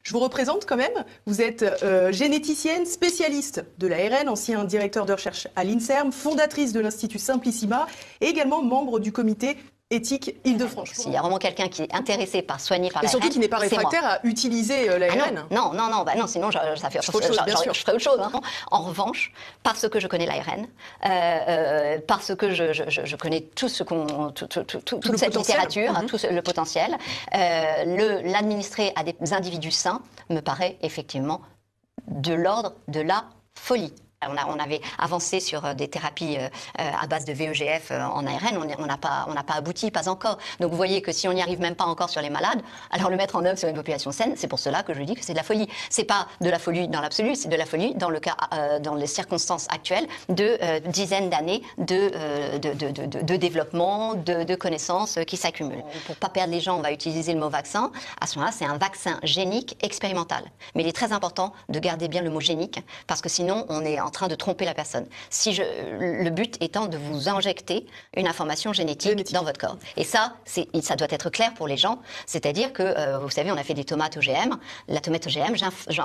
Je vous représente quand même. Vous êtes généticienne, spécialiste de l'ARN, ancien directeur de recherche à l'INSERM, fondatrice de l'Institut Simplissima et également membre du comité éthique Île-de-France. S'il y a vraiment quelqu'un qui est intéressé par soigner par l'ARN, et surtout qui n'est pas réfractaire à utiliser l'ARN. Non, sinon je ferai autre chose. Hein. En revanche, parce que je connais l'ARN, parce que je connais toute cette littérature, tout le potentiel, l'administrer à des individus sains me paraît effectivement de l'ordre de la folie. On avait avancé sur des thérapies à base de VEGF en ARN, on n'a pas abouti, pas encore. Donc vous voyez que si on n'y arrive même pas encore sur les malades, alors le mettre en œuvre sur une population saine, c'est pour cela que je dis que c'est de la folie. C'est pas de la folie dans l'absolu, c'est de la folie dans le cas, dans les circonstances actuelles de dizaines d'années de développement, de connaissances qui s'accumulent. Pour pas perdre les gens, on va utiliser le mot vaccin. À ce moment-là, c'est un vaccin génique expérimental. Mais il est très important de garder bien le mot génique, parce que sinon on est en train de tromper la personne. Le but étant de vous injecter une information génétique dans votre corps. Et ça doit être clair pour les gens. C'est-à-dire que, vous savez, on a fait des tomates OGM. La tomate OGM,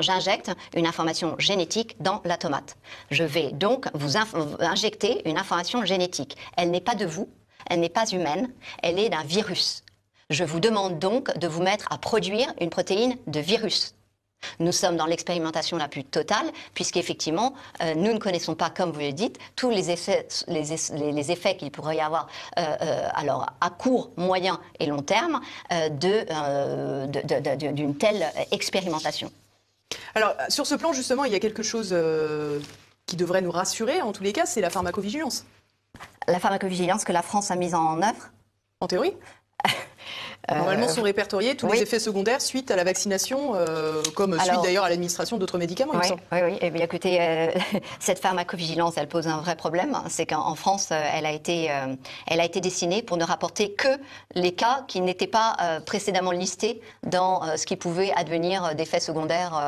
j'injecte une information génétique dans la tomate. Je vais donc vous injecter une information génétique. Elle n'est pas de vous, elle n'est pas humaine, elle est d'un virus. Je vous demande donc de vous mettre à produire une protéine de virus. Nous sommes dans l'expérimentation la plus totale, puisqu'effectivement, nous ne connaissons pas, comme vous le dites, tous les effets qu'il pourrait y avoir alors à court, moyen et long terme d'une telle expérimentation. Alors, sur ce plan, justement, il y a quelque chose qui devrait nous rassurer, en tous les cas, c'est la pharmacovigilance. La pharmacovigilance que la France a mise en œuvre ? En théorie. Normalement, sont répertoriés tous les effets secondaires suite à la vaccination, suite d'ailleurs à l'administration d'autres médicaments, il me semble. Oui. Eh bien, écoutez, cette pharmacovigilance, elle pose un vrai problème. C'est qu'en France, elle a été dessinée pour ne rapporter que les cas qui n'étaient pas précédemment listés dans ce qui pouvait advenir d'effets secondaires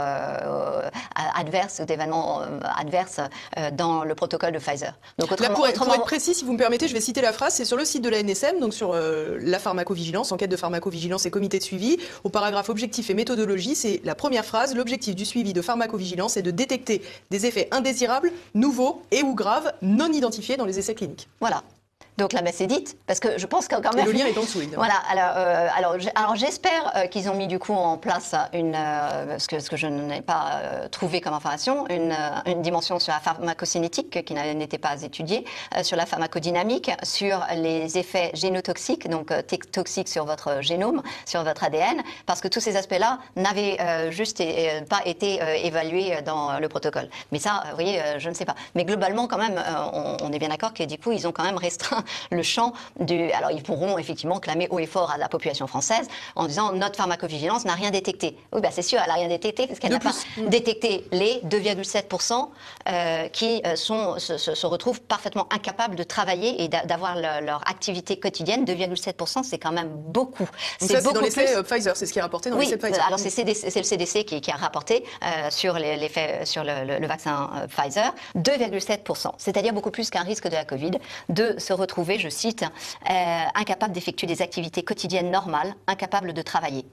adverses ou d'événements adverses dans le protocole de Pfizer. Donc, pour être précis, si vous me permettez, je vais citer la phrase. C'est sur le site de la NSM, donc sur la pharmacovigilance, enquête de pharmacovigilance et comité de suivi. Au paragraphe objectif et méthodologie, c'est la première phrase. L'objectif du suivi de pharmacovigilance est de détecter des effets indésirables, nouveaux et ou graves, non identifiés dans les essais cliniques. Voilà. Donc la messe est dite, parce que je pense que quand même... Et le lien est en dessous, évidemment. Voilà, alors j'espère qu'ils ont mis du coup en place ce que je n'ai pas trouvé comme information, une dimension sur la pharmacocinétique qui n'était pas étudiée, sur la pharmacodynamique, sur les effets génotoxiques, donc toxiques sur votre génome, sur votre ADN, parce que tous ces aspects-là n'avaient pas été évalués dans le protocole. Mais ça, vous voyez, je ne sais pas. Mais globalement, quand même, on est bien d'accord que du coup, ils ont quand même restreint le champ alors ils pourront effectivement clamer haut et fort à la population française en disant notre pharmacovigilance n'a rien détecté. Oui, c'est sûr, elle n'a rien détecté parce qu'elle n'a pas détecté les 2,7% qui se retrouvent parfaitement incapables de travailler et d'avoir leur activité quotidienne. 2,7%, c'est quand même beaucoup. C'est dans l'essai Pfizer, c'est ce qui est rapporté dans l'essai Pfizer. Alors c'est le CDC qui a rapporté sur l'effet sur le vaccin Pfizer. 2,7%, c'est-à-dire beaucoup plus qu'un risque de la Covid, de se retrouver, je cite, incapable d'effectuer des activités quotidiennes normales, incapable de travailler.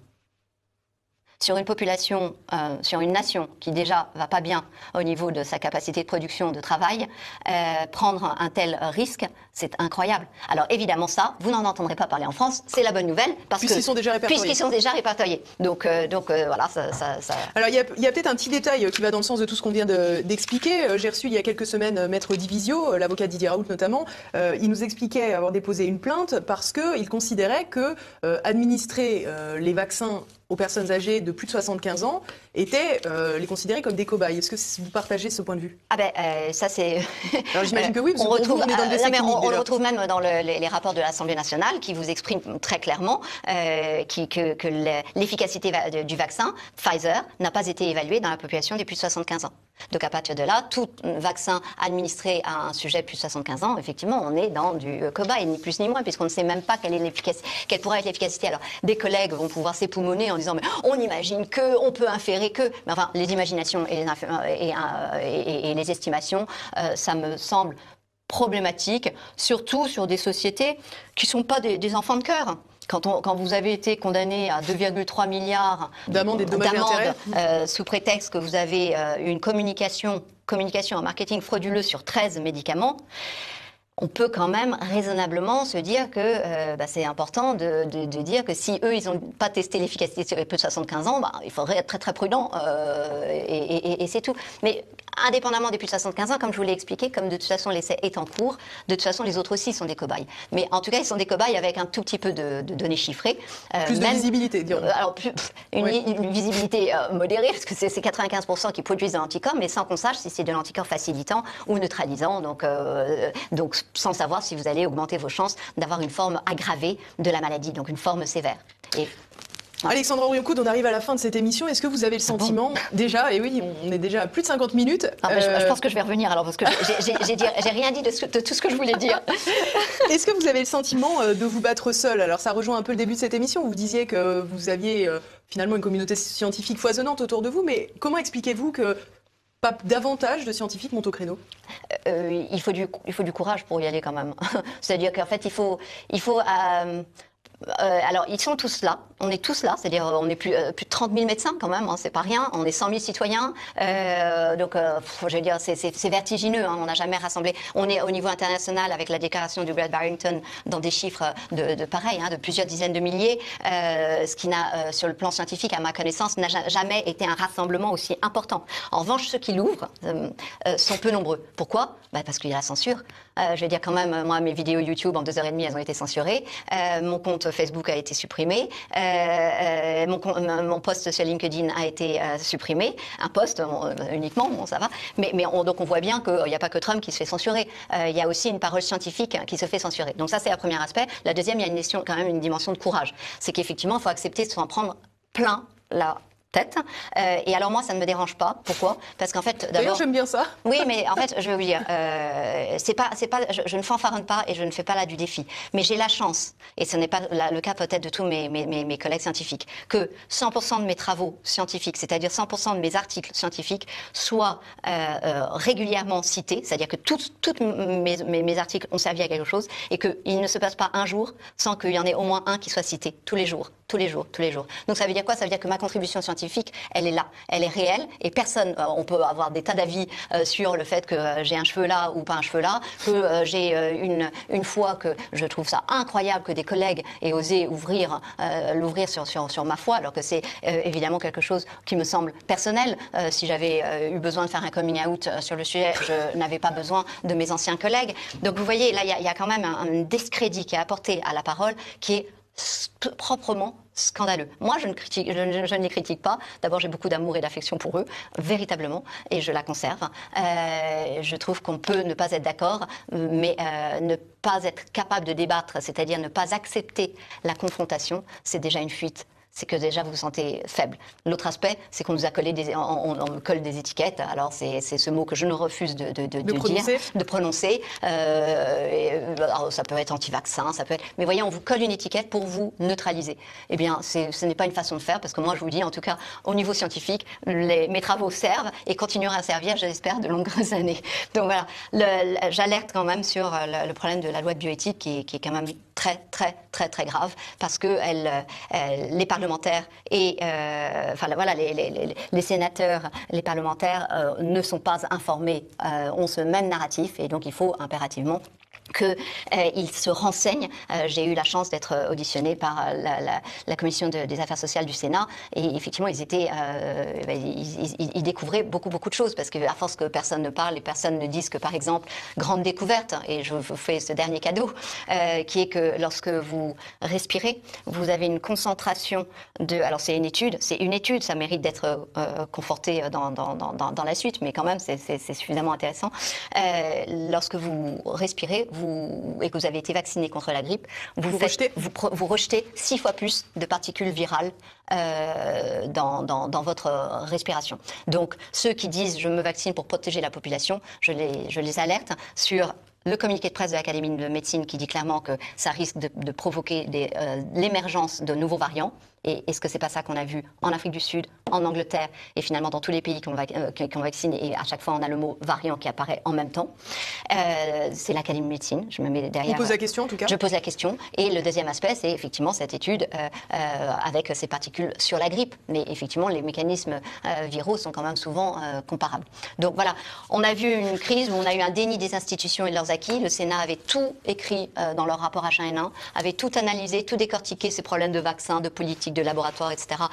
Sur une population, sur une nation qui déjà va pas bien au niveau de sa capacité de production, de travail, prendre un tel risque, c'est incroyable. Alors évidemment ça, vous n'en entendrez pas parler en France, c'est la bonne nouvelle, puisqu'ils sont déjà répertoriés. Donc voilà, ça... Alors il y a peut-être un petit détail qui va dans le sens de tout ce qu'on vient d'expliquer. J'ai reçu il y a quelques semaines Maître Divisio, l'avocat Didier Raoult notamment. Il nous expliquait avoir déposé une plainte parce qu'il considérait que administrer les vaccins aux personnes âgées de plus de 75 ans était les considérer comme des cobayes. Est-ce que vous partagez ce point de vue ? Ça c'est... Alors j'imagine que oui, parce on le retrouve même dans les rapports de l'Assemblée nationale qui vous expriment très clairement que l'efficacité du vaccin Pfizer n'a pas été évaluée dans la population des plus de 75 ans. Donc à partir de là, tout vaccin administré à un sujet de plus de 75 ans, effectivement, on est dans du cobaye, ni plus ni moins, puisqu'on ne sait même pas quelle pourrait être l'efficacité. Alors des collègues vont pouvoir s'époumoner en disant mais on imagine que, on peut inférer que, mais enfin les imaginations et les estimations, ça me semble problématique, surtout sur des sociétés qui ne sont pas des enfants de cœur. quand vous avez été condamné à 2,3 milliards d'amendes et dommages et intérêts sous prétexte que vous avez une communication en marketing frauduleux sur 13 médicaments, on peut quand même raisonnablement se dire que c'est important de dire que si eux, ils n'ont pas testé l'efficacité sur les plus de 75 ans, il faudrait être très très prudent et c'est tout. Mais indépendamment des plus de 75 ans, comme je vous l'ai expliqué, comme de toute façon l'essai est en cours, de toute façon les autres aussi sont des cobayes. Mais en tout cas, ils sont des cobayes avec un tout petit peu de données chiffrées. Plus de visibilité, dirons. Alors, une visibilité modérée, parce que c'est 95% qui produisent de l'anticorps, mais sans qu'on sache si c'est de l'anticorps facilitant ou neutralisant. Donc sans savoir si vous allez augmenter vos chances d'avoir une forme aggravée de la maladie, donc une forme sévère. Alexandra Orion-Coude, on arrive à la fin de cette émission. Est-ce que vous avez le sentiment, déjà, et oui, on est déjà à plus de 50 minutes. Je pense que je vais revenir alors, parce que j'ai rien dit de tout ce que je voulais dire. Est-ce que vous avez le sentiment de vous battre seul? Alors ça rejoint un peu le début de cette émission. Vous disiez que vous aviez finalement une communauté scientifique foisonnante autour de vous, mais comment expliquez-vous que pas davantage de scientifiques montent au créneau? Il faut du courage pour y aller quand même. C'est-à-dire qu'en fait, il faut alors, ils sont tous là, on est tous là, c'est-à-dire on est plus de 30 000 médecins quand même, c'est pas rien, on est 100 000 citoyens, donc je veux dire, c'est vertigineux, on n'a jamais rassemblé, on est au niveau international avec la déclaration du Brad Barrington dans des chiffres de pareil, de plusieurs dizaines de milliers, ce qui n'a, sur le plan scientifique, à ma connaissance, n'a jamais été un rassemblement aussi important. En revanche, ceux qui l'ouvrent sont peu nombreux. Pourquoi? Parce qu'il y a la censure. Je veux dire quand même, moi, mes vidéos YouTube en 2h30, elles ont été censurées. Mon compte Facebook a été supprimé. Mon post sur LinkedIn a été supprimé. Un post uniquement, bon, ça va. Donc on voit bien qu'il n'y a pas que Trump qui se fait censurer. Il y a aussi une parole scientifique qui se fait censurer. Donc ça, c'est le premier aspect. La deuxième, il y a quand même une dimension de courage. C'est qu'effectivement, il faut accepter de s'en prendre plein la tête. Et alors moi, ça ne me dérange pas. Pourquoi? Parce qu'en fait, d'abord, j'aime bien ça. Oui, mais en fait, je vais vous dire, je ne fanfaronne pas et je ne fais pas là du défi. Mais j'ai la chance, et ce n'est pas le cas peut-être de tous mes collègues scientifiques, que 100% de mes travaux scientifiques, c'est-à-dire 100% de mes articles scientifiques, soient régulièrement cités, c'est-à-dire que tous mes articles ont servi à quelque chose et qu'il ne se passe pas un jour sans qu'il y en ait au moins un qui soit cité, tous les jours. Donc ça veut dire quoi? Ça veut dire que ma contribution scientifique, elle est là, elle est réelle et personne, on peut avoir des tas d'avis sur le fait que j'ai un cheveu là ou pas un cheveu là, que j'ai une fois que je trouve ça incroyable que des collègues aient osé l'ouvrir sur ma foi, alors que c'est évidemment quelque chose qui me semble personnel. Si j'avais eu besoin de faire un coming out sur le sujet, je n'avais pas besoin de mes anciens collègues. Donc vous voyez, là, il y a quand même un discrédit qui est apporté à la parole qui est proprement scandaleux. Moi, je ne les critique pas. D'abord, j'ai beaucoup d'amour et d'affection pour eux, véritablement, et je la conserve. Je trouve qu'on peut ne pas être d'accord, mais ne pas être capable de débattre, c'est-à-dire ne pas accepter la confrontation, c'est déjà une fuite. C'est que déjà vous vous sentez faible. L'autre aspect, c'est qu'on nous a collé on me colle des étiquettes. Alors c'est ce mot que je ne refuse de prononcer. Alors, ça peut être anti-vaccin, ça peut être. Mais voyez, on vous colle une étiquette pour vous neutraliser. Eh bien, ce n'est pas une façon de faire, parce que moi, je vous dis, en tout cas, au niveau scientifique, mes travaux servent et continueront à servir, j'espère, de longues années. Donc voilà, j'alerte quand même sur le problème de la loi de bioéthique qui est quand même très, très, très, très grave, parce que les parlementaires et les sénateurs, les parlementaires ne sont pas informés, ont ce même narratif, et donc il faut impérativement qu'ils se renseignent. J'ai eu la chance d'être auditionnée par la commission des affaires sociales du Sénat, et effectivement ils découvraient beaucoup de choses, parce qu'à force que personne ne parle et personne ne dise que, par exemple, grande découverte, et je vous fais ce dernier cadeau, qui est que lorsque vous respirez, vous avez une concentration alors c'est une étude, ça mérite d'être conforté dans la suite, mais quand même c'est suffisamment intéressant. Lorsque vous respirez et que vous avez été vacciné contre la grippe, vous rejetez 6 fois plus de particules virales dans votre respiration. Donc ceux qui disent je me vaccine pour protéger la population, je les alerte sur le communiqué de presse de l'Académie de médecine qui dit clairement que ça risque de provoquer l'émergence de nouveaux variants. Et est-ce que c'est pas ça qu'on a vu en Afrique du Sud, en Angleterre et finalement dans tous les pays qu'on vaccine, et à chaque fois on a le mot variant qui apparaît en même temps. C'est l'Académie de médecine, je me mets derrière. On pose la question en tout cas. Je pose la question. Et le deuxième aspect, c'est effectivement cette étude avec ces particules sur la grippe. Mais effectivement, les mécanismes viraux sont quand même souvent comparables. Donc voilà, on a vu une crise où on a eu un déni des institutions et de leurs acquis. Le Sénat avait tout écrit dans leur rapport H1N1, avait tout analysé, tout décortiqué, ces problèmes de vaccins, de politique, de laboratoire, etc.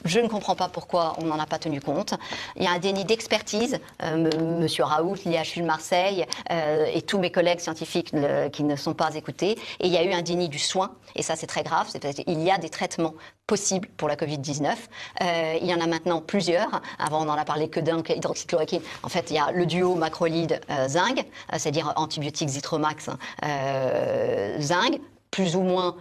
Je ne comprends pas pourquoi on n'en a pas tenu compte. Il y a un déni d'expertise. Monsieur Raoult, l'IHU de Marseille et tous mes collègues scientifiques qui ne sont pas écoutés. Et il y a eu un déni du soin. Et ça, c'est très grave. Il y a des traitements possibles pour la Covid-19. Il y en a maintenant plusieurs. Avant, on n'en a parlé que d'un, hydroxychloroquine. En fait, il y a le duo macrolide-zinc, c'est-à-dire antibiotiques Zitromax, zinc, plus ou moins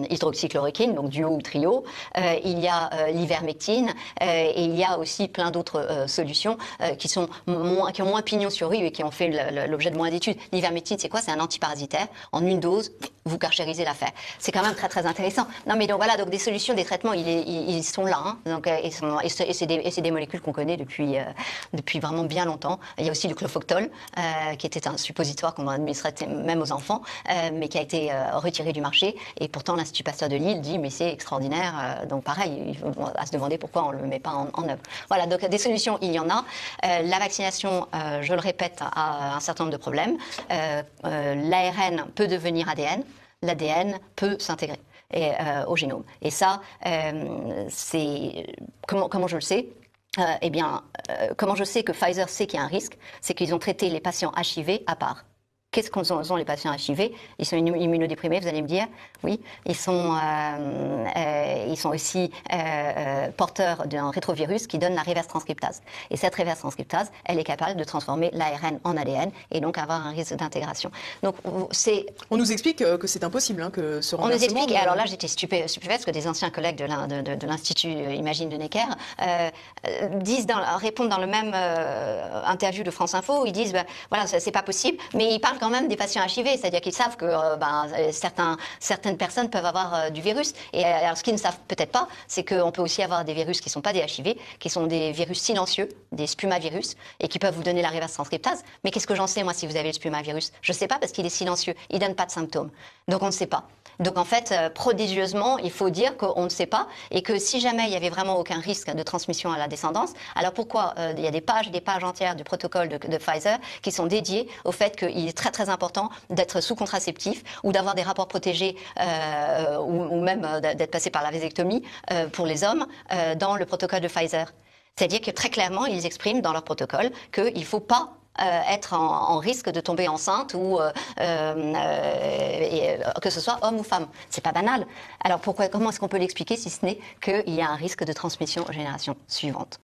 hydroxychloroquine, donc duo ou trio. Il y a l'ivermectine et il y a aussi plein d'autres solutions qui ont moins pignon sur rue et qui ont fait l'objet de moins d'études. L'ivermectine, c'est quoi? C'est un antiparasitaire. En une dose, vous carchérisez l'affaire. C'est quand même très très intéressant. Non mais donc voilà, donc des solutions, des traitements, ils sont là. Hein, donc, et c'est des molécules qu'on connaît depuis vraiment bien longtemps. Il y a aussi le clofoctol, qui était un suppositoire qu'on administrait même aux enfants, mais qui a été retiré du marché, et pourtant l'Institut Pasteur de Lille dit mais c'est extraordinaire, donc pareil, il faut à se demander pourquoi on ne le met pas en œuvre. Voilà, donc des solutions, il y en a. La vaccination, je le répète, a un certain nombre de problèmes. L'ARN peut devenir ADN, l'ADN peut s'intégrer au génome. Et ça, c'est... Comment je le sais ? Comment je sais que Pfizer sait qu'il y a un risque? C'est qu'ils ont traité les patients HIV à part. Qu'est-ce qu'ont les patients HIV? Ils sont immunodéprimés, vous allez me dire. Oui, ils sont aussi porteurs d'un rétrovirus qui donne la reverse transcriptase. Et cette reverse transcriptase, elle est capable de transformer l'ARN en ADN et donc avoir un risque d'intégration. Donc on nous explique que c'est impossible, hein, que ce renversement. On nous explique. Et alors là, j'étais stupéfaite parce que des anciens collègues de l'Institut Imagine de Necker répondent dans le même interview de France Info. Ils disent voilà, c'est pas possible, mais ils parlent quand même des patients HIV, c'est-à-dire qu'ils savent que certaines personnes peuvent avoir du virus. Et alors, ce qu'ils ne savent peut-être pas, c'est qu'on peut aussi avoir des virus qui ne sont pas des HIV, qui sont des virus silencieux, des spumavirus, et qui peuvent vous donner la reverse transcriptase. Mais qu'est-ce que j'en sais, moi, si vous avez le spumavirus? Je ne sais pas, parce qu'il est silencieux, il ne donne pas de symptômes. Donc on ne sait pas. Donc en fait, prodigieusement, il faut dire qu'on ne sait pas, et que si jamais il n'y avait vraiment aucun risque de transmission à la descendance, alors pourquoi il y a des pages entières du protocole de Pfizer qui sont dédiées au fait qu'il est très très important d'être sous contraceptif ou d'avoir des rapports protégés ou même d'être passé par la vasectomie pour les hommes dans le protocole de Pfizer. C'est-à-dire que très clairement, ils expriment dans leur protocole qu'il ne faut pas être en risque de tomber enceinte ou que ce soit homme ou femme. C'est pas banal. Alors comment est-ce qu'on peut l'expliquer si ce n'est qu'il y a un risque de transmission aux générations suivantes?